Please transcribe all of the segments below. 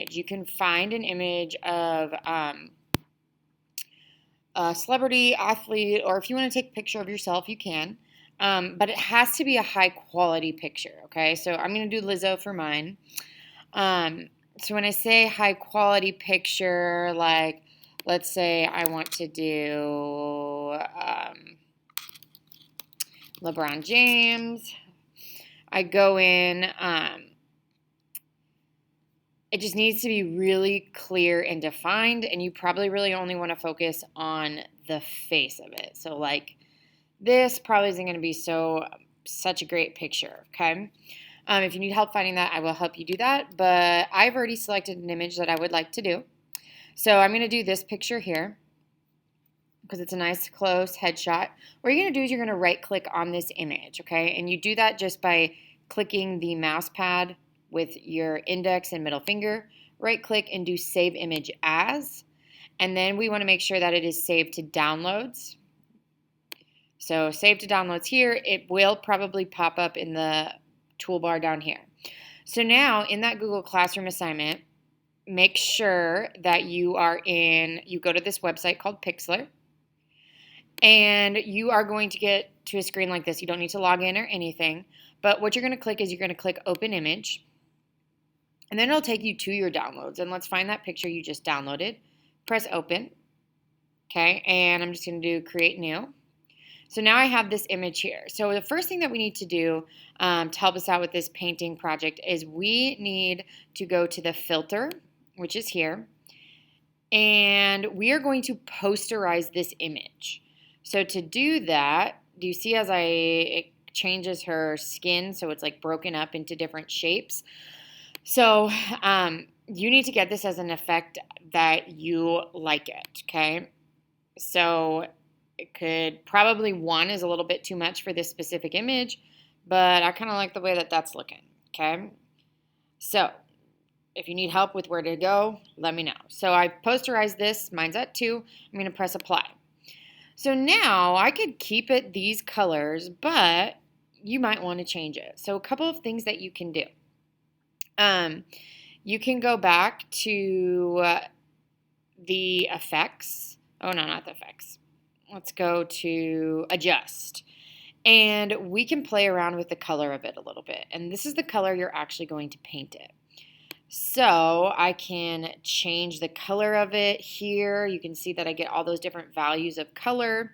image. You can find an image of a celebrity, athlete, or if you want to take a picture of yourself, you can. But it has to be a high quality picture, okay? So I'm going to do Lizzo for mine. So when I say high quality picture, like let's say I want to do LeBron James, I go in, it just needs to be really clear and defined, and you probably really only want to focus on the face of it. So like this probably isn't going to be such a great picture, okay? If you need help finding that, I will help you do that, but I've already selected an image that I would like to do. So I'm going to do this picture here because it's a nice close headshot. What you're going to do is you're going to right click on this image, okay? And you do that just by clicking the mouse pad with your index and middle finger, right click and do save image as, and then we want to make sure that it is saved to downloads. So save to downloads here, it will probably pop up in the toolbar down here. So now in that Google Classroom assignment, make sure that you go to this website called PIXLR, and you are going to get to a screen like this. You don't need to log in or anything, but what you're going to click is you're going to click Open Image, and then it'll take you to your downloads, and let's find that picture you just downloaded. Press Open, okay, and I'm just going to do Create New. So now I have this image here. So the first thing that we need to do to help us out with this painting project is we need to go to the filter, which is here, and we are going to posterize this image. So to do that, do you see as it changes her skin so it's like broken up into different shapes? So you need to get this as an effect that you like it, okay? So it could probably 1 is a little bit too much for this specific image, but I kind of like the way that that's looking, okay? So if you need help with where to go, let me know. So I posterized this, mine's at 2, I'm going to press apply. So now I could keep it these colors, but you might want to change it. So a couple of things that you can do. You can go back to the effects. Oh, no, not the effects. Let's go to adjust. And we can play around with the color of it a little bit. And this is the color you're actually going to paint it. So I can change the color of it here. You can see that I get all those different values of color.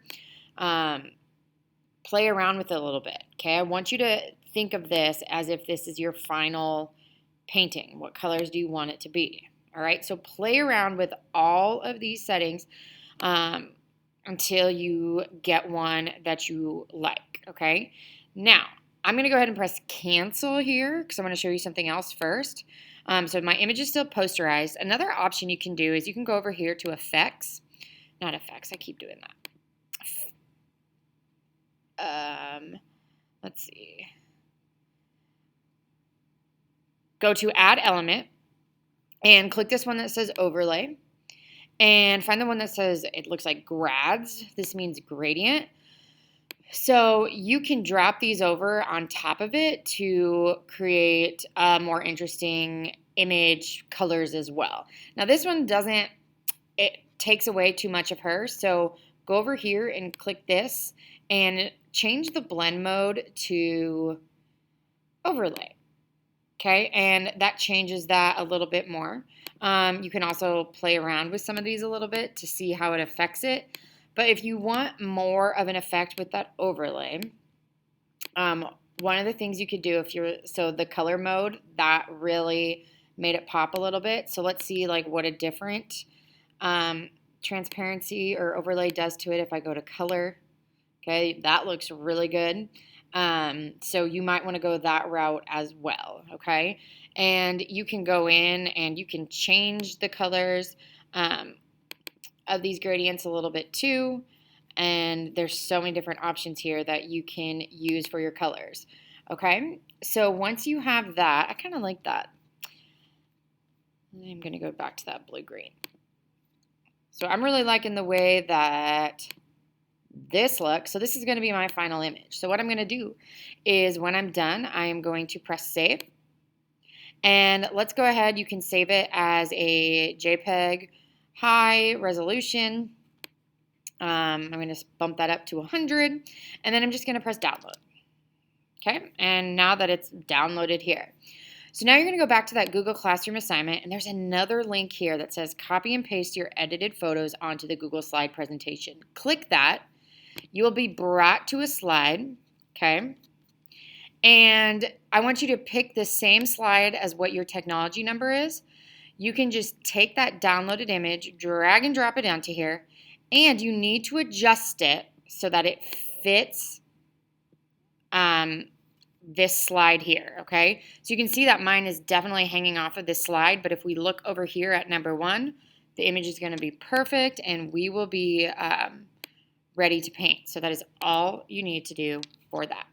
Play around with it a little bit, okay? I want you to think of this as if this is your final painting. What colors do you want it to be? All right, so play around with all of these settings until you get one that you like, okay? Now, I'm going to go ahead and press cancel here because I'm going to show you something else first. So my image is still posterized. Another option you can do is you can go over here to effects. Not effects, I keep doing that. Let's see. Go to add element and click this one that says overlay. And find the one that says, it looks like grads. This means gradient. So you can drop these over on top of it to create more interesting image colors as well. Now this one it takes away too much of her. So go over here and click this and change the blend mode to overlay. Okay, and that changes that a little bit more. You can also play around with some of these a little bit to see how it affects it. But if you want more of an effect with that overlay, one of the things you could do so the color mode, that really made it pop a little bit. So let's see like what a different transparency or overlay does to it if I go to color. Okay, that looks really good. So you might want to go that route as well, okay? And you can go in and you can change the colors of these gradients a little bit too. And there's so many different options here that you can use for your colors, okay? So once you have that, I kind of like that. I'm going to go back to that blue-green. So I'm really liking the way that this looks. So this is going to be my final image. So what I'm going to do is when I'm done, I am going to press save. And let's go ahead. You can save it as a JPEG high resolution. I'm going to bump that up to 100, and then I'm just going to press download. Okay, and now that it's downloaded here. So now you're going to go back to that Google Classroom assignment, and there's another link here that says copy and paste your edited photos onto the Google Slide presentation. Click that. You will be brought to a slide, okay? And I want you to pick the same slide as what your technology number is. You can just take that downloaded image, drag and drop it onto here, and you need to adjust it so that it fits this slide here, okay? So you can see that mine is definitely hanging off of this slide, but if we look over here at number 1, the image is going to be perfect, and we will be ready to paint. So that is all you need to do for that.